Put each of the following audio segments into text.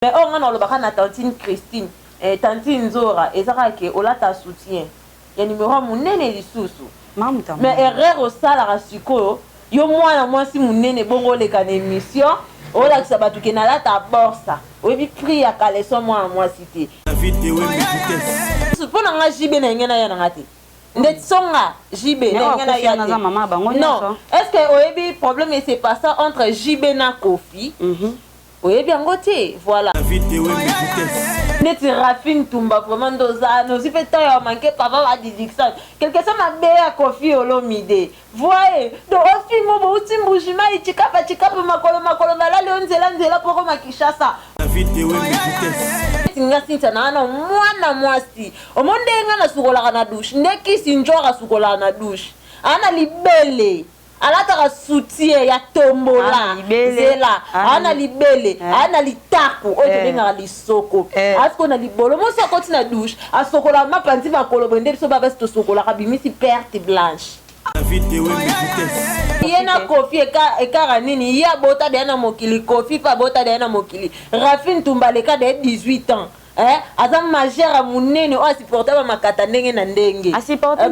Mais on a le bacan à tantine Christine, tantine Zora, et ça que on l'a ta soutien. Il y a numéro mon nene du sous. Mais erreur au salaire à suko, yo moi si mon nene bongo les can émission, on a que ça va tout que na la ta borsa. Oui prix à caleçon moi cité. Pour nga jibe na ngena ya ngati. Net songa jibe na ngena ya non. Est-ce que oyebi problème c'est pas ça entre jibe na Kofi? Oui, bien côté, voilà. Net Rafine Tumba, vraiment dosa, nous y fait taille manquer papa va didiction. Quelque chose m'a bé à Kofi Olomide. Voyez, donc au film mo aussi moujima itika makolo la leon zela pour ma kishasa. Tinga sinta na mwasi. O monde nga na sukola na douche, ndeki sinjora sukola na douche. Ana libele. Alata soutien ya tombola zela ana libele ana litaku oyo benga lisoko asko na libolo mo so koti na douche asokola mapanzi makolo bende so baba sto sokola kabimisi perte blanche yena Kofi ekara nini ya bota de na mokili Kofi pa bota de na mokili Rafine Tumba le cas de 18 ans azam majeur a munene o supporter ba makata ndenge na ndenge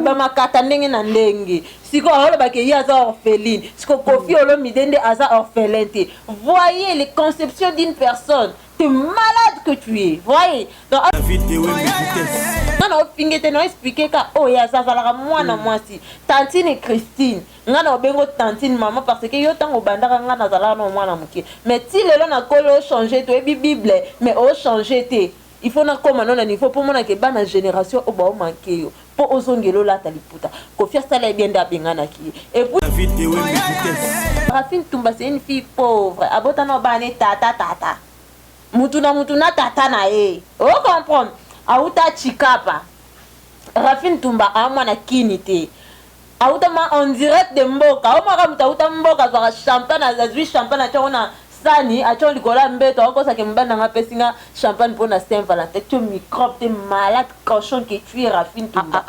ba makata ndenge na ndenge siko holo ba ke ya za orpheline siko Kofi Olomide nde aza orphelin. Voyez les conceptions d'une personne, tu es malade que tu es. Voyez donc non fingete no expliquer ka o ya za la mwana mwasi tantine Christine ngana obengo tantine maman parce que yo tango bandaka ngana zala no mwana muke mais ti lelo na kolo changer to ebi bible mais o changer te. Il faut comme non niveau pour mon que bana génération au ba manqué yo pour ozongelo la taliputa Kofi sala bien da bingana ki et puis Rafine Tumba c'est une fille pauvre abota no bane tata mutuna tata na e o comprendre auta chikapa Rafine Tumba a mwana kinité auta ma en direct de mboka o maka mutauta mboka za champagne azui champagne atona Sani a ton licola mbeto encore ça que mbana nga pesinga champagne pour na Saint Valentin tu microbe t'es malade cochon que tu es Rafine Tumba.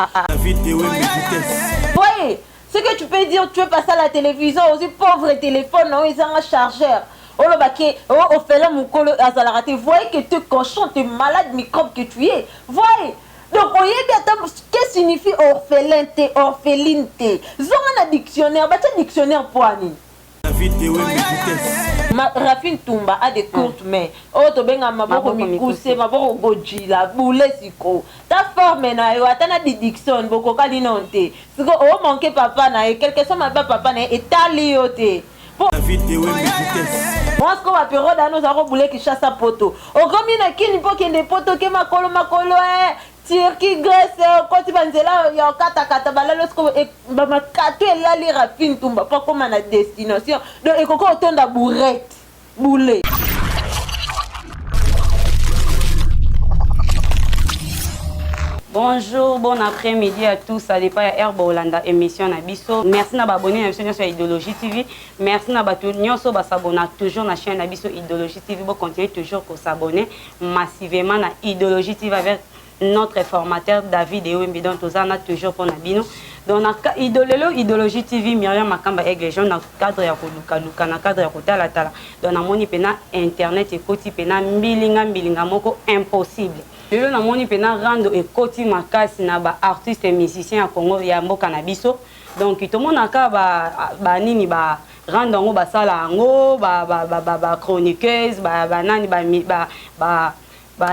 Voyez ce que tu peux dire tu veux passer à la télévision aussi pauvre téléphone non ils ont un chargeur oh le baquet oh fait là mon colo azala raté voyez que tu es cochon t'es malade microbe que tu es voyez donc voyez bien qu'est-ce signifie orphelin t'es orpheline t'es zonga na dictionnaire bah tu dictionnaire pour ani Rafine Tumba a des courtes mains. Oh, to benga maboko mikuse, maboko gojila, boule siko. Ta forme na yo atana didiction boko kali nonte. Siko o manque papa na e quelque chose ma papa na et taliote. Moi ce qu'on va faire dans nos arros boule qui chasse poto. O comme na kini po kende poto ke makolo Turki Grèce quand tu vas là ya kata balalo sko ba makato la li Rafine Tumba pas comme na destination donc et koko otonda bourrette boule. Bonjour, bon après-midi à tous. Ça dépend de Herbe Hollanda émission na biso. Merci na abonner à l'émission sur Idéologie TV. Merci na batu nyonso ba s'abonner toujours na chaîne na biso Idéologie TV. Bon continuer toujours à s'abonner massivement na Idéologie TV avec notre formateur David et Wembi donc tous on a toujours pour Nabino donc na Idéologie TV Myriam Makamba Aigle jaune na cadre ya koluka na cadre ya kotala tala donc na moni pena internet et koti pena mbilinga moko impossible lelo na moni pena rando et koti makasi na ba artiste et musicien ya Congo ya mboka na biso donc to mona ka ba nini ba rando ngo ba sala ngo ba chroniqueuse ba nani ba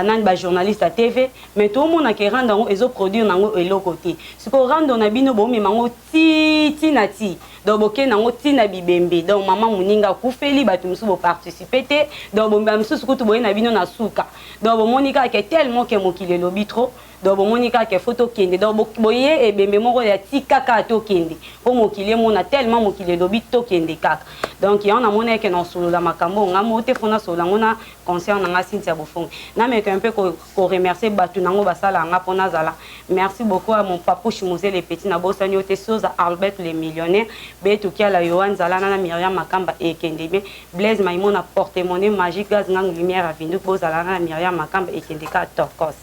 nani ba journaliste à TV mais tout le monde a qui rend dans les produire dans le côté ce qu'on rend dans bino bo mais mango ti nati donc boké nango ti na bibembe donc maman muninga kufeli ba tumsu bo participer te donc bo msusu kutu bo na bino na suka donc bo monika ke tellement que mokile lobi trop donc bo monika ke photo kende donc boye e bembe moko ya ti kaka to kende po mokile mona tellement mokile lobi to kende kaka donc y en a moné que non solo la makambo ngamo te fona solo ngona concert nga Cynthia Bofong na mais un peu ko remercier batu nango basala nga pona zala merci beaucoup à mon papouche Mosé les petits na bosani ote soza Albert les millionnaires betu kia la Yohan zala na Myriam Makamba et Kendebe Blaise Maimona porte-monnaie magique gaz ngang lumière à vindu bozala na Myriam Makamba et Kendeka Torkos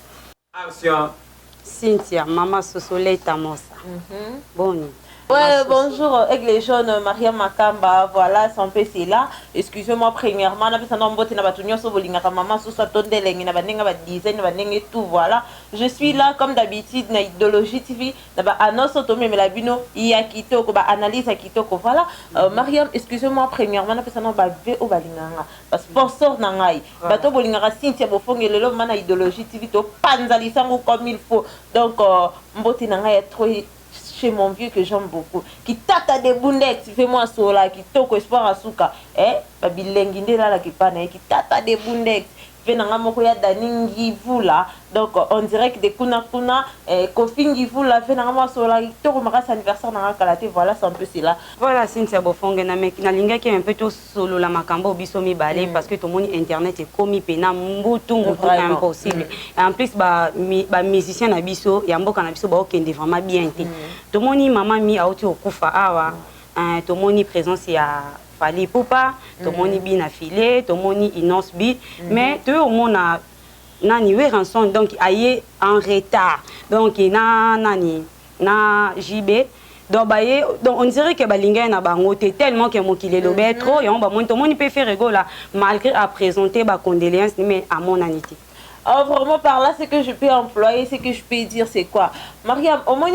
action Cynthia mama Sosoleil Tamosa bon Ouais, bonjour, avec les jeunes, Maria Makamba, voilà, c'est un peu là. Excusez-moi, premièrement, na pesa nombote na batunyo so bolinga ka maman so so tondelengi na banenga ba design ba nenge tout, voilà. Je suis là comme d'habitude na Idéologie TV, na ba annonce to me la bino ya kitoko ba analyse ya kitoko, voilà. Mariam, excusez-moi, premièrement, na pesa no ba ve o balinganga, ba sponsor na ngai. Ba to bolinga ka Cynthia Bofongelelo mana Idéologie TV to panzali sango comme il faut. Donc mbote na ngai est trop chez mon vieux que j'aime beaucoup, qui tata des bundex, fais-moi sola, qui toko espoir à souka, babilenginde là la qui pane, qui tata des bundex, fait nanga moko ya daningi vula, donc on dirait que des kuna kofingi vula, fait nanga mo sola, qui toko makas anniversaire nanga kalate, voilà c'est un peu cela. Voilà, Cynthia Bofonge na mec na linga qui est un peu tout solo la makambo biso mi balé parce que tout mon internet est commis pena mbutu impossible. Et en plus ba musicien na biso ya mboka na biso ba okende vraiment bien té. Tout mon maman mi a oti okufa awa. Tout mon présence ya Fali Poupa, tout mon bina filé, tout mon innocence bi, mais tout au monde a nani we rançon donc aye en retard. Donc na JB. Donc on dirait que balinga na bango tellement que mon qu'il est trop et on va tout le monde peut faire rigolo là malgré à présenter ba condoléances mais à mon anité. Vraiment par là, ce que je peux employer, ce que je peux dire, c'est quoi? Mariam, au moins,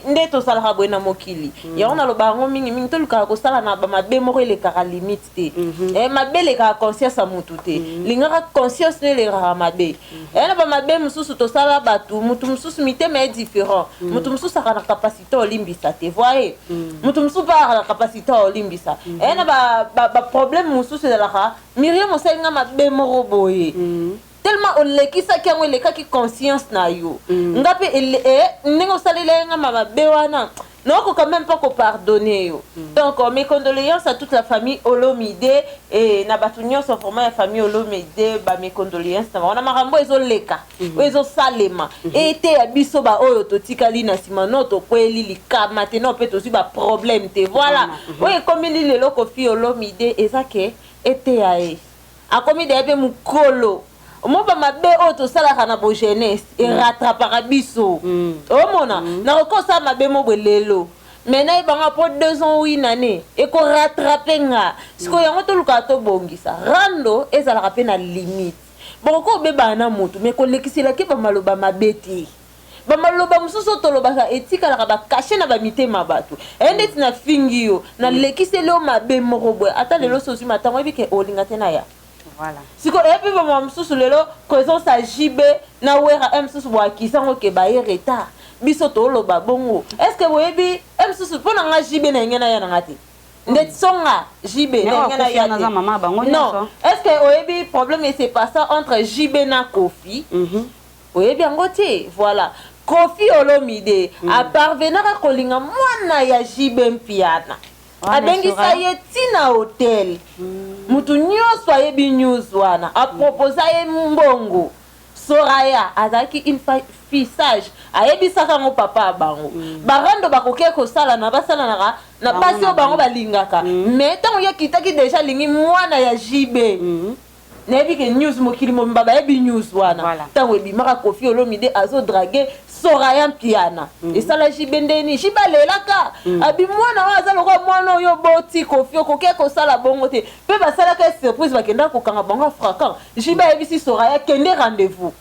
ndeto salara buena mokili. Ya on a le baron mingi to luka ko sala na ba mabe mo le kara limite te. Mabe le kara conscience a mutute. Linga conscience ne le kara mabe. Na ba mabe mususu to sala batu, mutu mususu mite mais différent. Mutu mususu a na capacité olimbisa te, voyez? Mutu mususu pas la capacité olimbisa. Na ba problème mususu de la ka. Miriam mo senga mabe mo boye. Tellement on le qui ça qui a le cas qui conscience na yo ngape ningo salile nga mama bewana non quand même pas qu'on pardonner yo donc mes condoléances à toute la famille Olomide et na batunyo so vraiment la famille Olomide ba mes condoléances na on a marambo ezo leka ezo salema et te abiso ba oyo to tikali na simano to kweli likama te no peut aussi ba problème te voilà oui comme il le loko fi Olomide ezake ete ae a commis de be mukolo moi ba mabe auto sala kana bo jeunesse et rattrapera biso o mona na ko sa mabe mo belelo maintenant il va pour 2 ans ou une année et ko rattraper nga siko yango to luka to bongisa rando ezala rapena na limite bon ko be bana mutu mais ko lekisela ke ba maloba mabeti ba maloba mususu to loba etika la ba cacher na ba mitema bato ende tina fingio na lekiselo mabe mo robwe ata lelo sosi matango bike olinga tena ya. Voilà. Si ko epi ba mamsusu lelo kozo sa jibe na wera msusu bwa kisango ke ba retard biso to loba bongo est-ce que boyebi msusu pona nga jibe na ngena ya ngati ndet songa jibe na ngena ya non est-ce que oyebi problème c'est pas ça entre jibe na Kofi oyebi ngote voilà Kofi Olomide a parvenir à kolinga mwana ya jibe mpiana abengisa ye tina hotel mutu nyonso ayebi news wana aproposa ye mbongo Soraya azaki une fille sage ayebisaka ngo papa bango barando bakoke kosala na basala na basi o bango balingaka mais tango ya kitaki déjà lingi mwana ya jibe nebi ke news mokili mo mbaba yebi news wana tango ebimaka Kofi Olomide azo draguer Soraya Piana et ça la jibendeni jibalelaka abi mwana wa azalo ko mwana yo boti Kofi okoke ko sala bongo te pe ba sala ka surprise bakenda ko kanga bongo frakant jiba ebisi Soraya kende rendez-vous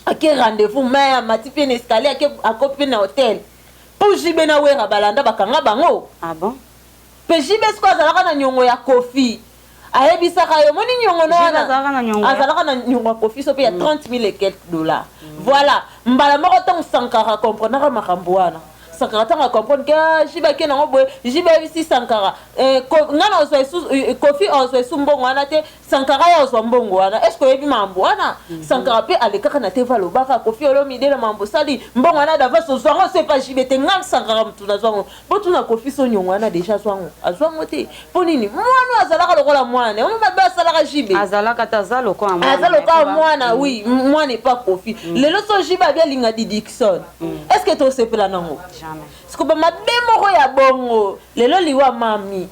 ake rendez-vous mais matipe na escalier ake akopi na hotel pour jibe na wera balanda bakanga bango ah bon pe jibe sko azalaka na nyongo ya Kofi ayebisaka yo moni nyongo no azalaka na nyongo Kofi so pe ya 30 000 et quelques dollars voilà mbala moko tong Sankara comprendre makambo wana Sankara tanga comprendre que jiba ke na boye jiba bisi Sankara ngana oso Kofi oso sumbongo wana te Sankara ya oso mbongo wana est-ce que yebi mambo wana Sankara pe alekaka na te valo baka Kofi Olomide na mambo sali mbongo wana dava so zwango c'est pas jibe te ngam Sankara mutuna zwango botuna Kofi so nyongo wana déjà zwango azwango te ponini mwana azalaka lokola mwana on m'a salaka jibe azalaka tazalo ko mwana oui mwana pas Kofi lelo so jiba bien linga di Dixon est-ce que to sepela nango jamais parce que ba mabemo ya bongo lelo liwa mami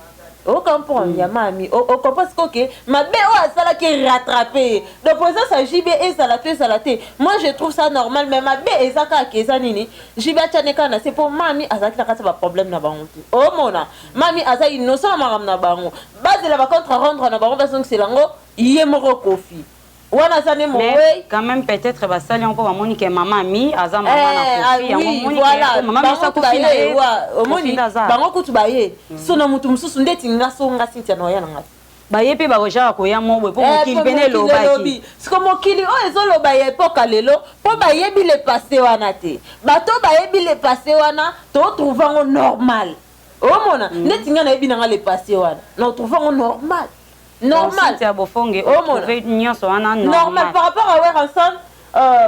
au comprendre ya mami au comprend que ma bé o asala qui rattraper donc pour ça ça JB et salaté moi je trouve ça normal mais ma bé ezaka keza nini JB atchaneka na c'est pour mami azaki na kati ba problème na bango oh mona mami aza innocent maram na bango base la ba contre rendre na bango parce que c'est lango yemoro kofi wana ça ne mo mais quand même peut-être ba sali on peut moni que maman mi aza maman na kofi ya moni que maman sa kofi na wa moni bango kutu baye so na mutu mususu ndeti ngaso ngasintia na yana ngati baye pe ba roja ko ya mo po mokili pene lo baki siko mokili o ezolo baye epoka lelo po bayebi le passé wana te bato bayebi le passé wana to trouvango normal o mona ndeti ngana yebi na le passé wana na trouvango normal normal c'est abofonge trouver nyonso wana normal par rapport à Weranson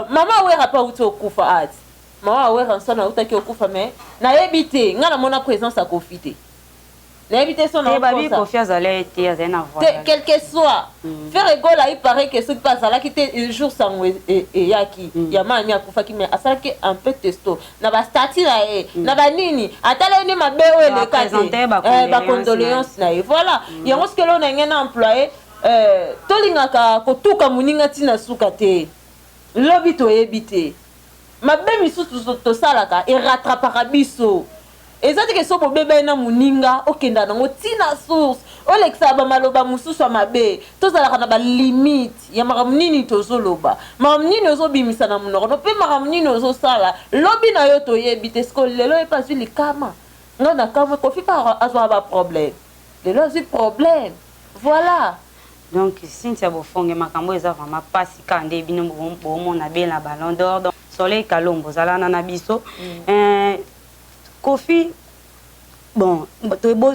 maman wera pas uto kufa ati maman Weranson na utaki okufa mais na yebite ngana mona présence à confiter na yebite son en babi confiance à l'été à na voilà quel que soit faire rigole il paraît que ce qui passe là qui était jour sans et yaki ya mami akufa ki mais asala que un peu testo na ba statut là na ba nini atala ni mabe o le kate ba condoléances na voilà yango ce que l'on a ngena employé tolingaka kotuka muninga tina suka te lobi to yebite mabe misusu to salaka et rattrapera biso ezati ke so bobebe na muninga okenda nango tina source olekisa ba maloba mususu mabe tozalaka na ba limite ya makamnini tozoloba makamnini ozobimisa na munoko no pe makamnini ozosala lobi na yo toyebite sko lelo e pas likama ngana kama kofi pa azwa ba problème lelo c'est problème voilà donc Cynthia Bofonge makambo eza vraiment pasi kande bino bomo na be na ballon d'or donc soleil kalombo zala na biso Kofi bon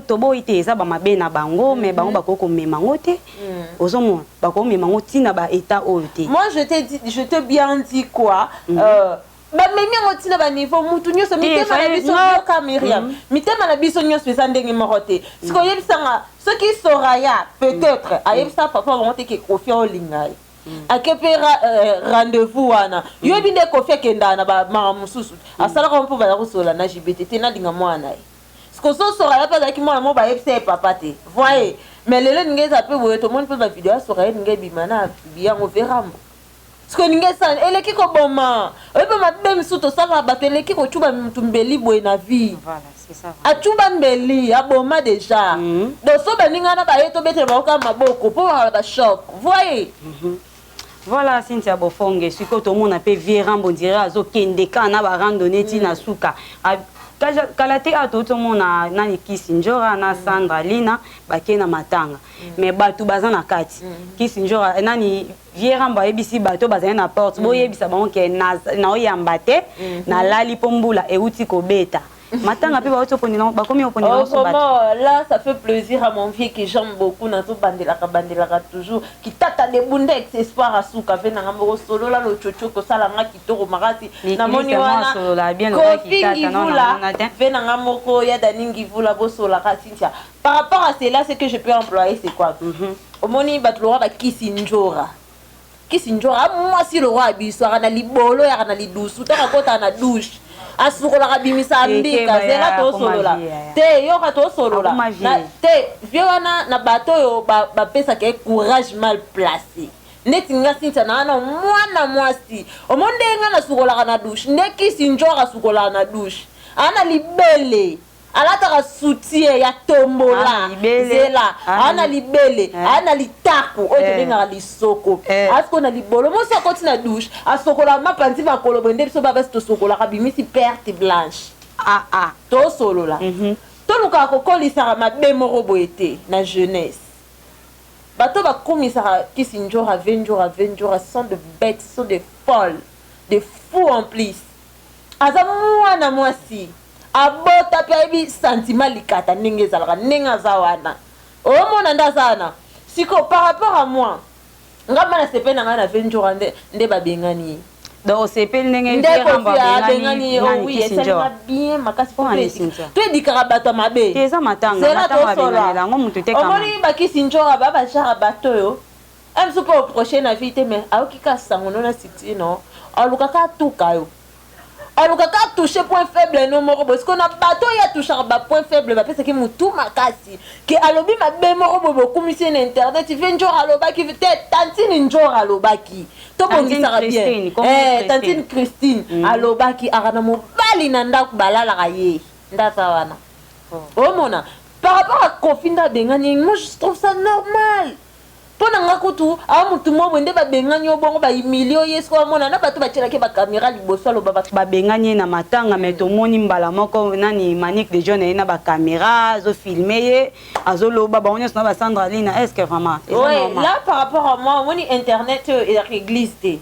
tobo ite eza ba mabe na bango mais bango bakoko memango te ozomona bakoko memango tina ba état oyote moi je te bien dit quoi ba memi ngotina ba niveau mutu nyoso mitema na biso yoka Myriam mitema na biso nyoso eza ndenge moko te siko yebisanga ce qui Soraya peut-être ayebisa papa bonte ke Kofi olingai akepera rendez-vous wana yobi nde Kofi akenda na ba mususu asala ko mpo ba kosola na JBTT na dinga mwana siko so Soraya pa zaki mwana mo ba yebisa papa te voyez mais lelo ngeza pe boye to monde pe ba vidéo Soraya nge bimana biyango verambo siko ngesa eleki ko boma oyeba mabe misuto sala ba eleki ko chuba mtumbeli boye na vie voilà c'est ça achuba mbeli aboma déjà donc so baninga na ba yeto betre ba ka maboko po ba choc voyez voilà Cynthia Bofonge siko to mona pe Vierambo dira azo kende kana ba randonnée tina suka kalate ato to mona nani Kisinjora na Sandra Lina bakena matanga mais batu bazana kati Kisinjora nani Vierambo ebisi bato bazana na porte boyebisa bango ke na oyambate na lali pombula euti kobeta matanga pe bato ponela bakomi oponela so bato là ça fait plaisir à mon vieux qui j'aime beaucoup na to bandelaka toujours qui tata de bundex espoir asuka vena ngambo solo la lo chocho ko sala nga kitoko makati na moni wana solo la bien le qui tata non vena ngambo ko ya daningi vula bo sola ka Cynthia par rapport à cela ce que je peux employer c'est quoi au moni batloa ba Kisinjora moi si le roi biso ana libolo ya ana lidusu ta kota na douche asukola kabimisa mbika zela to solola te yo ka to solola te viona na bato yo ba pesa ke courage mal placé neti nga Cynthia na mwana mwasi omondenga na sukola na douche neki Kisinjora sukola na douche ana libele alata soutien ya tombola zela ana libele ana litaku otenga lisoko asko na libolo mo so koti na douche asokola mapanzi makolo bende biso ba basi to sokola kabimisi perte blanche to solola to luka kokolisa mabe moko boete na jeunesse bato ba komisa Kisinjora 20 jours sont de bêtes sont de folles de fous en plus azamwana mwasi abota pe sentiment likata ndenge zalaka ndenge zawana omona ndazana siko par rapport à moi ngamba na sepe na ngana 20 jours nde babengani donc sepe ndenge Vierambo babengani oui c'est bien makasi pour to edikara bato mabe eza matanga babengani ngo mutu te kama omoni ba Kisinjora baba jara bato yo am super prochaine na vie te mais aoki ka sango na city non aluka ka tuka yo alors kaka toucher point faible no moko parce qu'on a bateau ya toucher ba point faible ba pesa ki mutu makasi ke alobi mabe moko bo kumisi na internet ve njor alobaki te tantine njor alobaki to bongisa bien tantine Christine alobaki arana mobali na ndaku balala kaye ndata wana oh mona par rapport à Kofinda bengani moi je trouve ça normal. Pona ngakutu amutu mo wende ba bengani obongo ba milio yesko mona na batu bachela ke ba caméra liboso lo baba ba bengani na matanga mais to moni mbala moko nani Manique des jeunes na ba caméra zo filmer azo lo baba on est na ba Sandra Lina est-ce que vraiment ouais là par rapport à moi on internet et régliste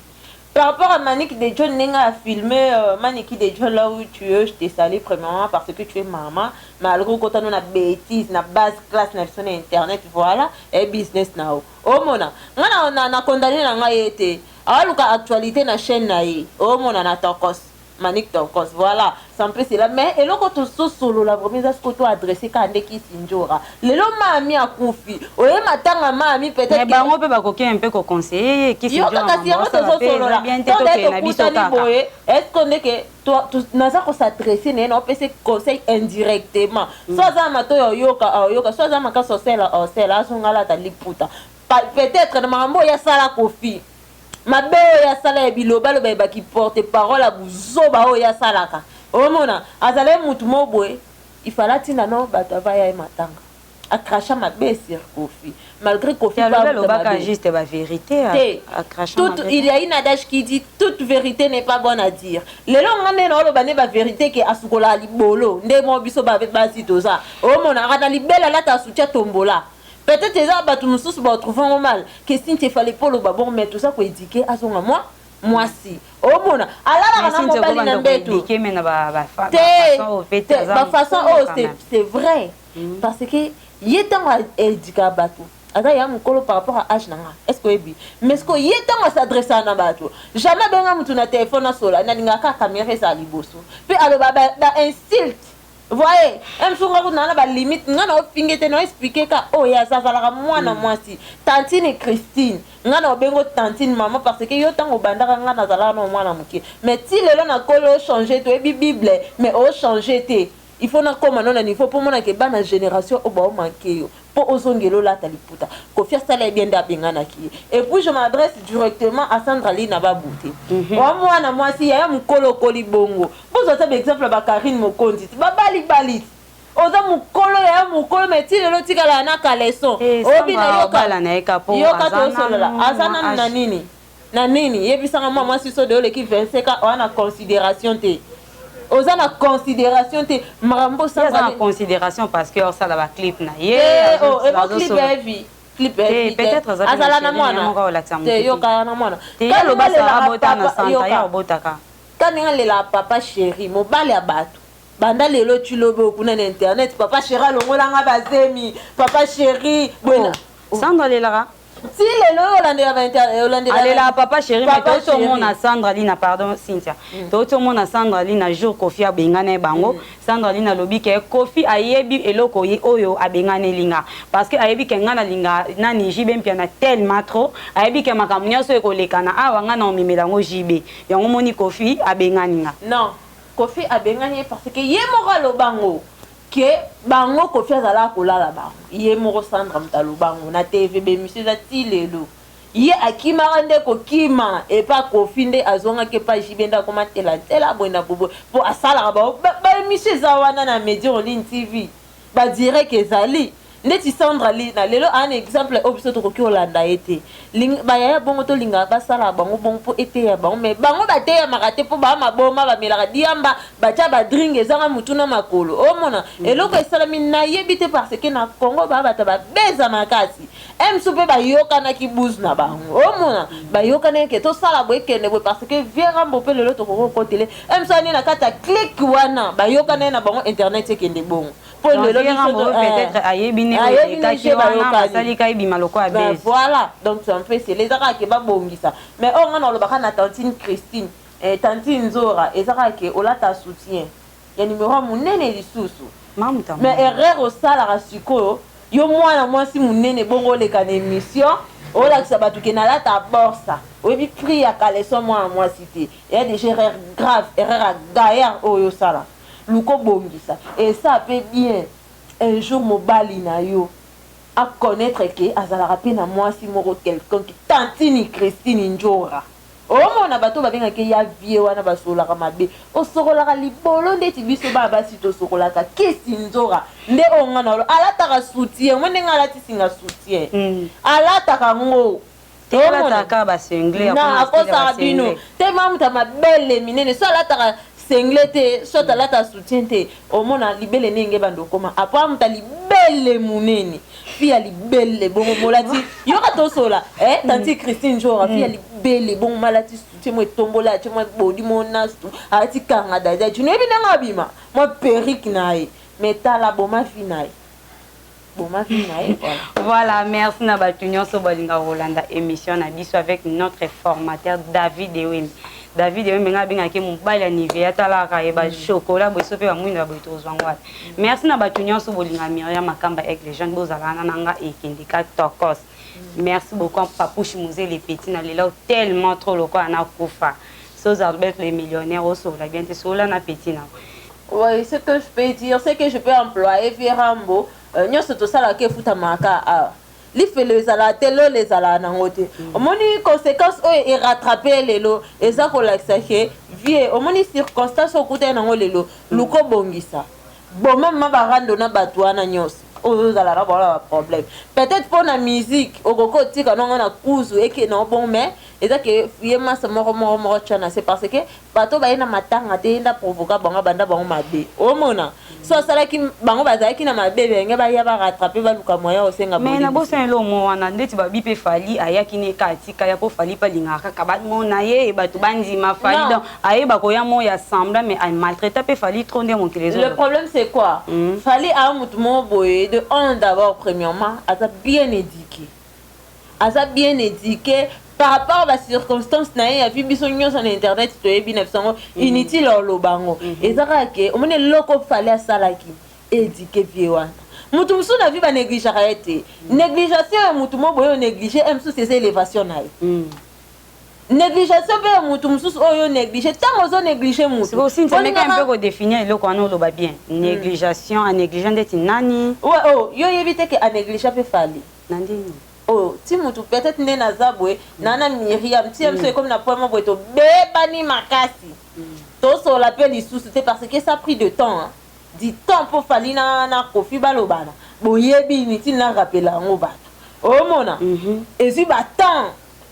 par rapport à Manique des jeunes n'a filmé Manique des jeunes là où tu es je t'ai salé premièrement parce que tu es maman malgré quand on a bêtise na base classe na sur internet voilà et business now oh mona on a condamné na ngaete aluka actualité na chaîne na yi oh mona na tokos Manique tokos voilà ça peut c'est là mais et loko to solo la première ce que tu adressé ka ndeki sinjora lelo mami akufi oye matanga mami peut-être mais bango pe ba koki un peu ko conseiller qui sinjora kasi yango to solo la bien te to na biso kaka est-ce qu'on est que toi naza ko s'adresser né on peut se conseil indirectement soit za mato yoka soit za maka sosela osela asungala ta liputa peut-être na mambo ya sala kofi mabe ya sala biloba lo ba ki porte parole à buzoba o ya salaka o mona azale mutu mobwe il fallait tina no batava ya matanga a cracher mabe sur Kofi malgré Kofi pas le baka juste la vérité à cracher il y a une adage qui dit toute vérité n'est pas bonne à dire les longs ngane no lo bane ba vérité ke asukola libolo nde mo biso ba basi toza o mona kana libela la ta soutien tombola. Peut-être que ça tu nous sous va trouver mal que si tu fallait pas le babon mais tout ça pour éduquer à son moi si oh mon alors on a mobile na beto mais na ba façon oh c'est vrai parce que il est temps à éduquer bateau ada ya mukolo par rapport à âge nanga est-ce que ebi mais ce que il est temps à s'adresser à na bateau jamais benga mutu na téléphone na sola na ngaka caméra ça liboso puis alors ba insulte. Voyez, un jour on a la limite, on a fingé no expliquer ka oh ya ça la moi na moi si tantine et Christine, on a bengo tantine maman parce que yo tant au bandara on a zala no moi na muke. Mais si le na kolo changer to bible mais au changer te. Il faut na comme non il faut pour moi que ba na génération au ba manquer yo. Pour osongelo la taliputa. Ko faire ça les bien d'abengana ki. Et puis je m'adresse directement à Sandra Lina Babouté. Moi na moi si ya mukolo koli bongo. Vous avez un exemple ba Karine Mokonzi. Ba bali. Oza mukolo ya mukolo meti le tika la na kaleson. Obi na yoka la na eka po azana. Azana na nini? Na nini? Yebisanga mama si so de le ki 25 ans on a considération te. Aux en considération te marambo ça en considération parce que ça la clip na ye clip peut-être azala na mwana te yoka na mwana quand le basa abota na santa ya obotaka quand la papa chéri mobali ya bato banda lelo tu lobo kuna na internet papa chéri alongolanga bazemi papa chéri bona sandra lelara si lelo allez là papa chéri mais tout le monde a Sandra Lina pardon Cynthia tout le monde a Sandra Lina jour Kofi a bengane bango Sandra Lina lobi ke Kofi ayebi eloko ye oyo a bengane linga parce que ayebi ke ngana linga nani jibe mpia na tellement trop ayebi ke makamunya so ekolekana awa ngana omimela ngo jibe yango moni Kofi a bengane non Kofi a bengane parce que ye moralo bango que bango Kofi azala kolala bango ye moko Sandra mtalo bango na TV be monsieur za tilelo ye akima rande ko kima et pas Kofi nde azonga ke pa jibenda koma tela bona bobo po asala ba monsieur za wana na média en ligne TV ba direct ezali ndeti Sandra Lina lelo un exemple obiso to ko Olanda été ba ya bongo to linga ba sala bango bongo po été ya bango mais bango ba te ya makate po ba maboma ba melaka diamba ba cha ba drink ezanga mutuna makolo o mona eloko esalami na yebite parce que na Congo ba bata ba beza makasi emsupe ba yokana ki buz na bango o mona ba yokana ke to sala bo ekene bo parce que viera mbo pe lelo to ko kotele emsani na kata click wana ba yokana na bango internet ekende bongo po lelo peut-être ayebine voilà donc ça en fait c'est les arabes qui va bongisa mais on a le baka na tantine Christine et tantine Zora et ça que olata soutien ya numéro munene lisusu mais erreur au sala rasiko yo mwana mwasi munene bongo le kana émission olakisa bato ke nalata borsa oyebi prix ya kaleso mwana mwasi te eya déjà erreur grave erreur ya gaillard oyo osala luko bongisa esa mpe bien un jour mobali na yo akonaître ke azalaka mpe na mwasi moko quelconque tantini Christine Njora omona bato babengaki ya vie wana basolaka mabe osokolaka libolo ndeti biso bana basi tosokolaka kisi Nzora nde onga na lo alataka soutien mo ndenge alatisinga soutien alataka ngo telataka basengle na akosaka bino te mamuta mabele minene so alataka sengle te so talata soutien te omona libele nenge bandokoma apo amuta libele munene fia libele bongo molati yoka tosola tanti Christine Njora fia libele bongo malati soutien mo etombola te mo bodi mo nastu ati kanga daja tu nebi nanga bima mo perruque nae metala boma finae voilà, merci na batunyo so balinga Rolanda émission na biso avec notre formateur David Ewem. David Ewem nga binga ke mobali ya Nivea talaka e ba chocolat bo so pe ba mwina ba to zwangwa. Merci na batunyo so bolinga Myriam Makamba avec les jeunes bozalana nanga ekindika tokos. Merci beaucoup Papouche Musée les petits na lelo tellement trop loko ana kufa. So Albert les millionnaires au so la bien te so la na petit na. Oui, ce que je peux dire, c'est que je peux employer Virambo. Nous sommes tous à la futa maka. Les faits les ala telo les ala nangote. Au moni conséquences et rattraper les lots. Et ça qu'on l'exagère. Vie, au moni circonstances au côté nango les lots. Luko bongisa. Bon maman va rendre na batouana nyos. Aux ala voilà problème. Peut-être pour la musique, au coco tika non on a cousu et que non bon mais. Et ça que fiema sa moro chana c'est parce que bato ba ina matanga te ina provoquer banga banda bango mabe. O mona. So sala ki bango bazaki na mabe benge ba ya ba rattraper ba luka moya osenga mais na bosa elo mo wana ndeti ba bipe fali ayaki ne katika ya po fali pa lingaka ka ba mona ye bato bandi ma fali donc aye ba ko ya mo ya semblant mais ay maltraiter pe fali trop ndé mon les autres. Le problème c'est quoi? Fali a mutu mo boye de un d'abord premièrement asa bien éduqué. Asa bien éduqué par rapport à circonstances na ya fi biso nyo sur internet to yebi 900 inutile lo bango ezaka ke o mone loko fale asalaki éduqué vie wana mutu musu na vi ba négliger été négligation ya mutu mo boyo négliger emsu c'est élévation na négligation pe mutu musu oyo négliger tango zo négliger mutu c'est aussi c'est même un peu ko définir loko wana lo ba bien négligation a négligeant d'être nani ouais oh yo yebite ke a négliger pe fale nandini. Oh, si mutu peut-être né na zabwe nana Myriam si c'est comme na poème boy to bebani makasi to so l'appel lisusu c'est parce que ça a pris de temps hein. Du temps pour fali na kofi balobana boyebi ni tin na rappela ngo bato o mona et si ba temps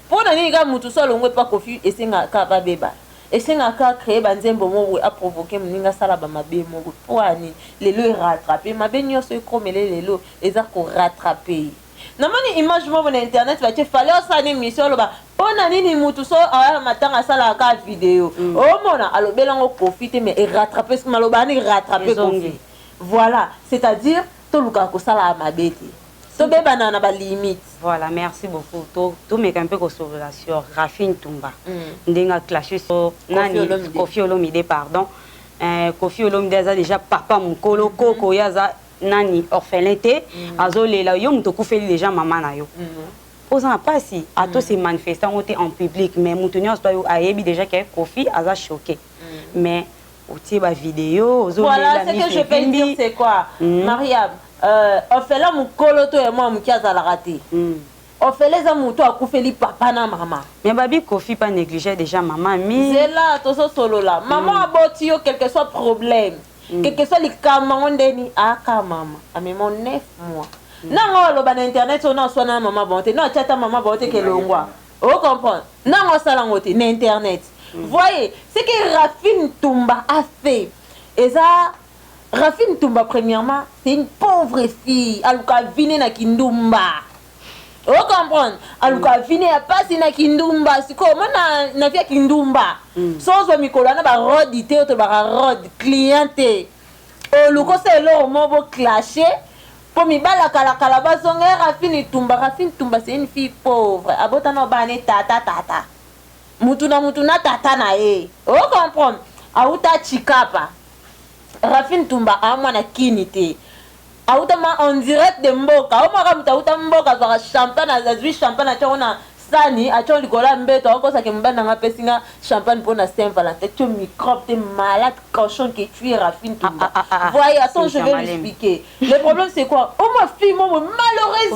pour na ni ga mutu so longo pa kofi esenga ka ba beba esenga ka créer banzembo mo a provoquer mninga sala ba mabe mo pour ani lelo rattraper mabe nyoso ekromele lelo eza ko rattraper. Namani image mo na internet ba te fallait ça une émission lo ba pona nini mutu so aya matanga sala ka vidéo o mona alobela ngo profiter mais rattraper ce maloba ni rattraper kongi voilà c'est-à-dire to luka ko sala mabete to beba na ba limite. Voilà, merci beaucoup to me un peu ko sur relation Rafine Tumba ndenga clasher so nani Kofi Olomide pardon Kofi Olomide déjà papa mukolo koko yaza nani orphelin te azolela yo muto kufeli déjà maman na yo posant pas si à tous ces manifestants en public mais mutunyo so yo ayebi déjà que Kofi aza choqué mais oti ba vidéo voilà ce que je peux dire c'est quoi Mariam orphelin mukolo to et moi mukiaza la raté orphelin za muto akufeli papa na maman mais babi Kofi pas négliger déjà maman mi c'est là to so solo là maman aboti yo quel que soit problème quel que soit les camans ndeni aka mama a même 9 mois nango lo ba na internet on soit na maman bonté non chata maman bonté que longwa o comprendre nango sala ngote na internet voyez ce que Rafine Tumba a fait et ça Rafine Tumba premièrement c'est une pauvre fille aluka vine na kindumba o comprendre aluka vine ya pasi na kindumba siko mona na via kindumba sozo mikolo na ba rodité to ba rod clienté o luko c'est lo mobo clasher pour mi bala kala kala bazonga Rafine Tumba c'est une fille pauvre abota no bane tata mutu na tata na e o comprendre auta chikapa Rafine Tumba a mwana kinité autama en direct de mboka omaka mutu auta mboka azwaka champagne azwi champagne atyongo na sani atyo likolo ya mbeto akokosaka mobali nanga apesi nga champagne mpo na Saint Valentin tu microbe t'es malade cochon que tu es Rafine Toumba. Voyez, attends, je vais l'expliquer. Le problème c'est quoi? Oh ma fille, moi malheureuse.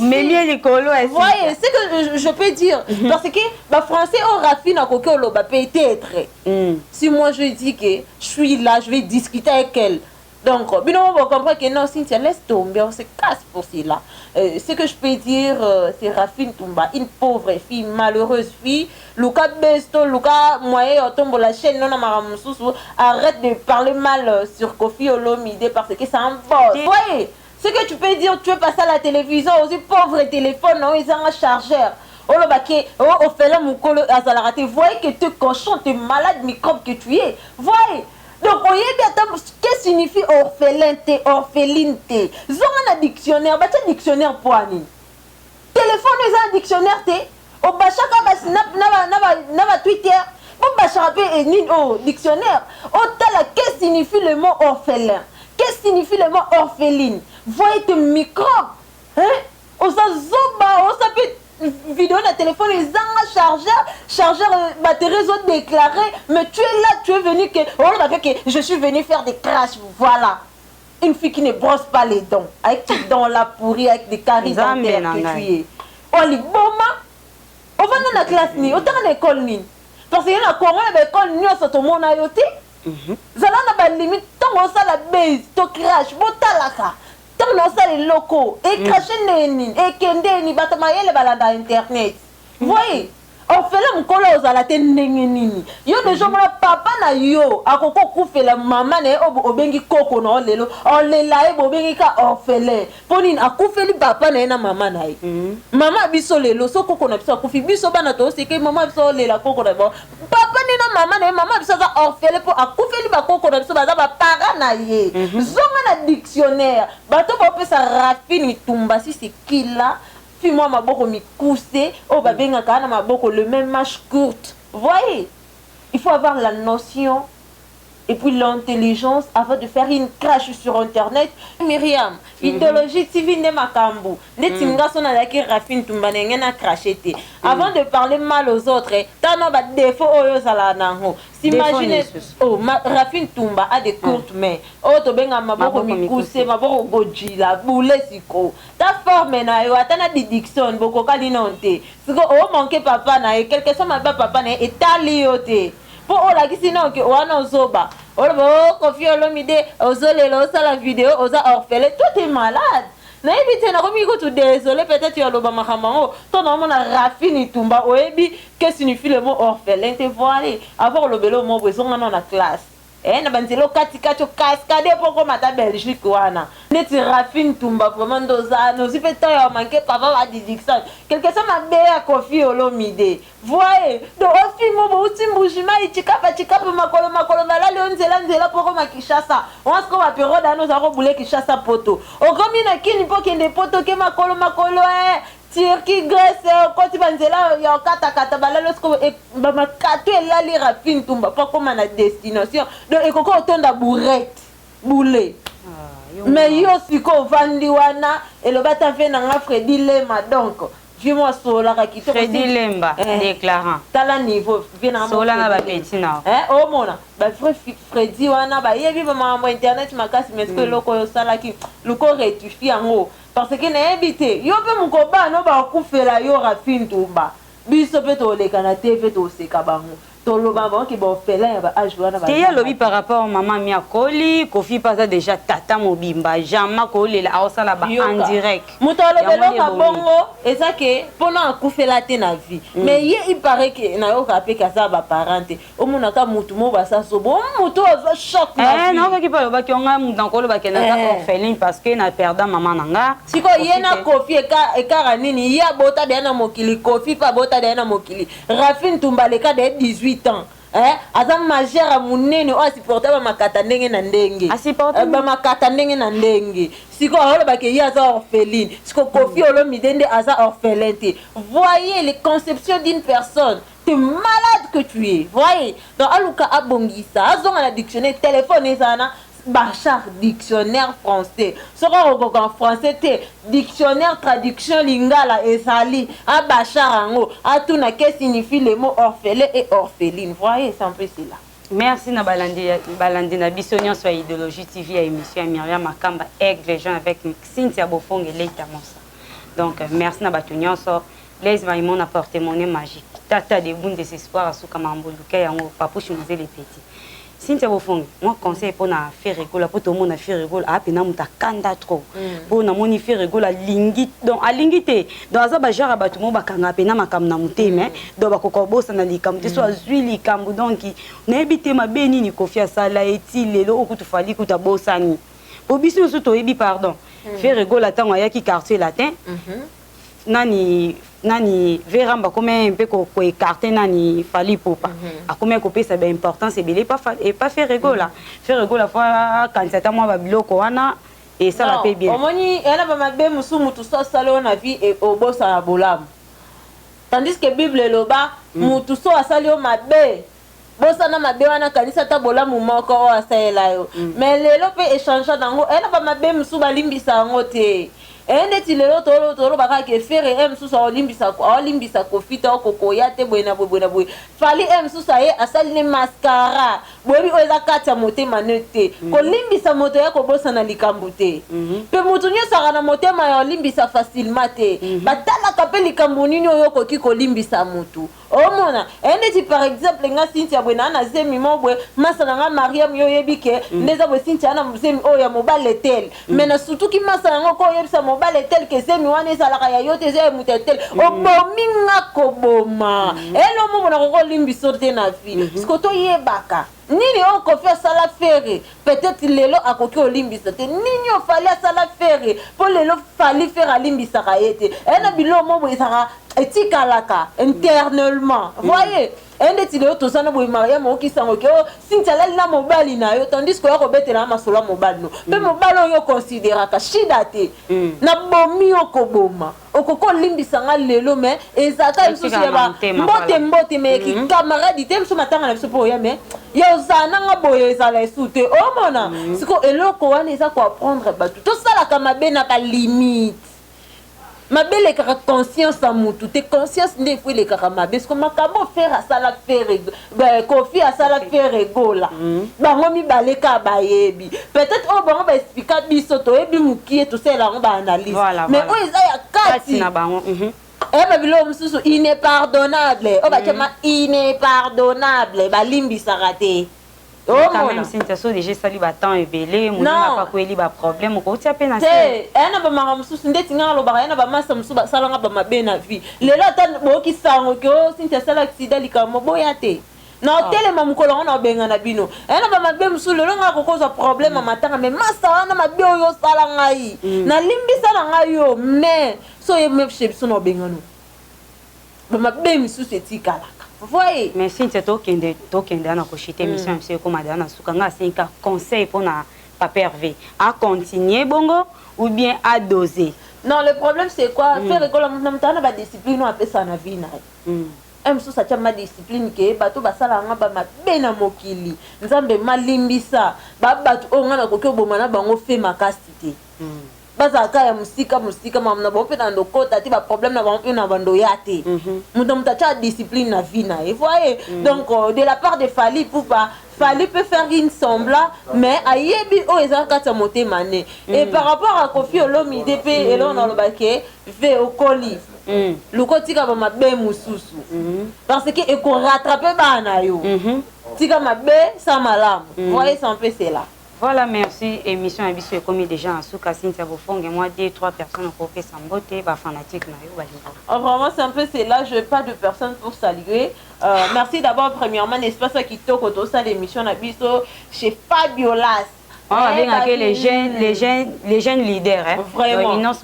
Voyez, c'est que je peux dire parce que bah français au Rafine à kokolo bah peut-être. Si moi je dis que je suis là, je vais discuter avec elle. Donc, on va comprendre que non, Cynthia, laisse tomber, on se casse pour cela. Ce que je peux dire, c'est Rafine Toumba, une pauvre fille, malheureuse fille. Luka Besto, Luka Moye, Otombo, la chaîne, non, arrête de parler mal sur Kofi Olomide parce que ça en bosse. Voyez, ce que tu peux dire, tu veux passer à la télévision, aussi pauvre téléphone, non, ils ont un chargeur. Oh le baquet, oh, au fait là, mon colo, azalaraté. Voyez que tu cochon, tu es malade, microbe que tu es. Voyez. Donc, on y est qu'est-ce que signifie orphelin, orpheline, zona dictionnaire, bah tu dictionnaire pour ani. Téléphone est un dictionnaire, au bachaka ba snap, na Twitter, au bachaka au dictionnaire. Au tala, qu'est-ce que signifie le mot orphelin? Qu'est-ce que signifie le mot orpheline? Voyez tes microbes, hein? On s'en zoba, on s'appelle. Vidéo de téléphone, ils ont un chargeur batterie ont déclaré, mais tu es là, tu es venu que, je suis venu faire des crashs, voilà. Une fille qui ne brosse pas les dents, avec tes dents là pourries, avec des caries dentaires que tu es. On lit bon, on va dans la classe ni, on dans l'école ni, parce qu'il y a un courant à l'école ni, on s'en monde à yoté. Zala n'a pas de limite, tant on s'en la base, to crash, botalaka. Tant on s'en les locaux, et cracher neni, et kende ni, batamaye les balades à internet. Voyez, on fait là, on colle aux alatés neni. Yo de gens, papa na yo, à koko koufé la maman ne obengi koko no lelo, on les laïe obengi ka orphelin. Ponine a koufé li papa na maman na yi. Maman biso lelo, so koko na biso koufé biso bana to, c'est que maman biso lela koko na bon. Papa ni na maman biso za orphelin pour a koufé li ba koko na biso ba za ba para na ye. Zonga na dictionnaire, bato ba pesa Rafine Toumba si c'est qui là. Fais-moi ma boko mi coussé, oh babenga kana ma boko le même manche courte. Voyez, il faut avoir la notion et puis l'intelligence avant de faire une crash sur internet. Myriam, idéologie TV ne makambu. Ne tinga sona yaki Rafine Toumba na crashé. Avant de parler mal aux autres, t'as non ba défaut oyo sala nango. S'imagine oh Rafine Toumba a des courtes mains. Oh to benga maboko mikuse, maboko gojila, boule siko. Ta forme na yo atana diction boko kalinonte. Siko oh manqué papa na e quelque chose ma papa na etali yote. Pour la qui sinon que on zoba. Oh Kofi Olomide ozole la vidéo oza orphelin. Toi t'es malade. Na éviter na komi ko tout désolé peut-être yo loba makambo. Ton nom na Rafine Toumba oebi que signifie le mot orphelin te voilé. Avoir le belo mot besoin dans la classe. Na banzelo katika cho cascade poko mata Belgique wana. Neti Rafine Toumba vraiment doza no si fait ya manquer papa va didiction. Quelque chose ma bé à Kofi Olomide. Voyez, donc au film mo uti mbujima ichikapa makolo bala nzela poko makishasa. On se ko apéro dans nos aro boule kishasa poto. O komi na kini poko ende poto ke makolo Turquie, Grèce, quand tu vas là, il y a kata balalo sko ba makato la li Rafine Toumba pas comme na destination. Donc et koko tonda bourrette, boulé. Mais yo siko vandi wana et le bata fait na Freddy Lema donc dis-moi sola ki to Freddy Lemba déclarant. Tala niveau vient sola na ba petit na. Oh mona, ba Freddy wana ba yebi ba ma internet makasi mais que loko yo sala ki loko rectifie en parce que na habité yo pe mukoba no ba kufela yo Rafine Toumba biso pe to le kana TV to seka bango to lo ba ki ba fela ba ajwana ba te lobi par rapport à maman mi akoli Kofi pas déjà tata mobimba jama ko le la osala ba en direct muto lo belo ka bongo eza ke pona kufela te na vie mais ye il paraît que na yo rapé ka sa ba parente o mona ka mutu mo ba sa so bon muto va choc na non ko ki pa lo ba ki onga mudankolo ba kena ka orphelin parce que na perda maman nanga siko ye na Kofi e ka nini ya bota de na mokili Kofi pa bota de na mokili Rafine Toumba le ka de 18 ans aza majeur a munene o supporter ba makata ndenge na ndenge ba makata ndenge na ndenge siko olo ba ke ya za orpheline siko Kofi Olomide nde aza orphelin te. Voyez les conceptions d'une personne. T'es malade que tu es. Voyez donc aluka abongisa azonga na dictionnaire téléphone ezana bachar dictionnaire français soka en français te dictionnaire traduction lingala ezali a bachar ango atuna que signifie le mot orphelin et orpheline voyez c'est un peu cela. Merci na balandi na biso nyonso ya idéologie TV ya émission ya Myriam Makamba Aigle Jean avec Cynthia Bofonge Leita Mossa. Donc merci na bato nyonso les maïmon a porté monnaie magique tata de boun des espoirs asuka mamboluka yango papouche mose les petits. Cynthia Bofonge moi conseil pour na faire rigolo pour tout le monde a faire rigolo a pena muta kanda trop pour na moni faire rigolo a lingi donc a lingité dans aza ba genre ba tout mo ba kanga pena makam na muteme donc ba kokobosa na likamte so azui likambu donc na ebité mabeni ni kofia sala eti lelo okutu fali kuta bosani pour biso so to ebi pardon faire rigolo tango ya ki quartier latin nani veramba comme un peu ko écarter nani fali popa a comme ko pesa ba importance belé pas faire rigola faire rigola fois quand ça moi ba biloko wana et ça la paye bien omoni ela ba mabe musumu tout ça salo na vie et obosa na bolam tandis que bible loba mutu so asali o mabe bosa na mabe wana kanisa ta bolamu moko o asaela yo mais lelo pe échange dango ela ba mabe musu balimbisa ngo te ende tilelo tolo baka ke faire em susa olimbisa kofita okoko ya te boyena boy fali em susa ye asali ne mascara boyebi o eza kati ya motema ne te kolimbisa moto ya kobosa na likambo te pe moto nyosaka na motema ya olimbisa facilement te batalaka pe likambo nini oyo okoki kolimbisa motu omona ende ti par exemple nga Cynthia bwe na zemi mo bwe masa na nga Mariam yo yebi ke ndeza bwe Cynthia na zemi oyo ya mobile tel mais na surtout ki masa na ngo ko yebisa mobile tel ke zemi wana ezalaka ya yote ze mutetel obomi nga koboma elo mo na ko limbiso te na vie sikoto yebaka nini on kofi sala faire peut-être lelo akoki olimbisa te nini o fali sala faire pour lelo fali faire alimbisa ka yete ena bilo mo bwe saka etikalaka internellement voyez ende tile to sana boy Mariam okisango ke Cynthia la mobali na yo tandis que ko betela masolo mobali no pe mobali yo considéraka shida te na bomi okoboma okoko limbisa nga lelo mais ezaka biso yeba mbote mais ki camarade te biso matanga na biso po ya mais yo zana nga boye ezala esute omona siko eloko wana eza ko apprendre batu to sala kama bena ka limite mabele kaka conscience à mutu te conscience ne faut les kaka mabe parce que makabo faire à sala faire kofi à sala faire gola bango mi baleka bayebi peut-être o bango ba expliquer biso to ebi mukie to sela ngo ba analyse mais o eza ya kati na bango babilo mususu inépardonnable o ba chama inépardonnable balimbi sarate quand même Cynthia so déjà sali ba temps ebele mo na pas ko eli ba problème ko tia pe na se ena ba mara mususu ndeti ngalo ba ena ba masa mususu ba sala nga ba mabe na vie lelo ata bo ki sango ke o Cynthia sala accident likamo boya te na hôtel mamukolo na benga na bino ena ba mabe mususu lelo nga ko koza problème matanga mais masa wana mabe oyo sala ngai na limbisa na ngai yo mais so ye me chebso na benga no ba mabe mususu etikala. Voyez. Mais si tu es dans la mission, c'est comme Madame Soukanga, c'est un conseil pour na Papa Hervé à continuer bongo ou bien à doser. Non, le problème c'est quoi? Faire école en la discipline, on appelle ça na vie na. Même sous ça ma discipline que bato basala nga ba mabena mokili. Nzambe malimbisa ba bato o ngana ko bomana bango fe makasité. Bazaka ya musika mamna bo pe na ndokota ti ba problème na ba na bando yate muta cha discipline na vie na et voyez donc de la part de Fally Ipupa Fally peut faire une semblant mais ayebi o ezaka ta motema ne et par rapport à Koffi Olomide pe elon na lobake ve okoli luko tika ba mabe mususu parce que e ko rattraper bana yo tika mabe sa malamu voyez c'est un peu cela. Voilà, merci. Émission Abisso est commis déjà en sous Cynthia Bofonge et moi, 2-3 personnes ont fait sans beauté, fanatique. Vraiment, c'est un peu là, je n'ai pas de personnes pour saluer. Merci d'abord, premièrement, l'espace qui toque autour de l'émission Abisso chez Fabiolas. Les jeunes leaders, hein. Vraiment. Donc,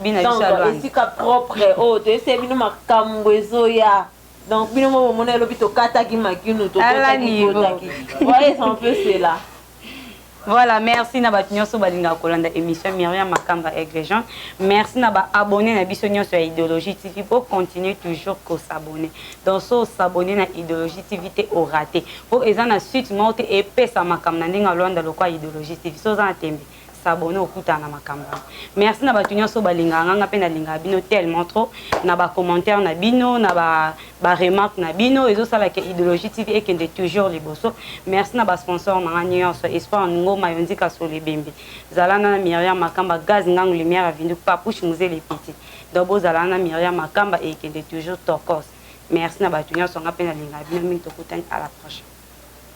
ici, propre. Oh, tu sais, nous ma cambozoya. Donc, nous mon elobito kataki makinu to kotaki. Voyez, c'est un peu là. Voilà, merci na ba nyonso balinga kolanda émission Myriam Makamba Egrejon. Merci na ba abonné na biso nyonso ya Idéologie TV pour continuer toujours ko s'abonner. Donc so s'abonner na Idéologie TV te au raté. Pour ezana suite monte et pesa makamba ndinga londa lokwa Idéologie TV. So za tembe s'abonner au kuta na makamba. Merci na ba nyonso balinga nganga pe na linga bino tellement trop na ba commentaire na bino na ba remarque na bino ezo sala ke Idéologie TV et kende toujours liboso. Merci na ba sponsor na nyonso espoir ngoma yonzika sur les bembe. Zalana na Myriam Makamba gaz ngangu lumière avindu papouche musée les petits. Dobo zalana Myriam Makamba et kende toujours tokos. Merci na ba nyonso ngapena linga bino mingi tokutani à la prochaine.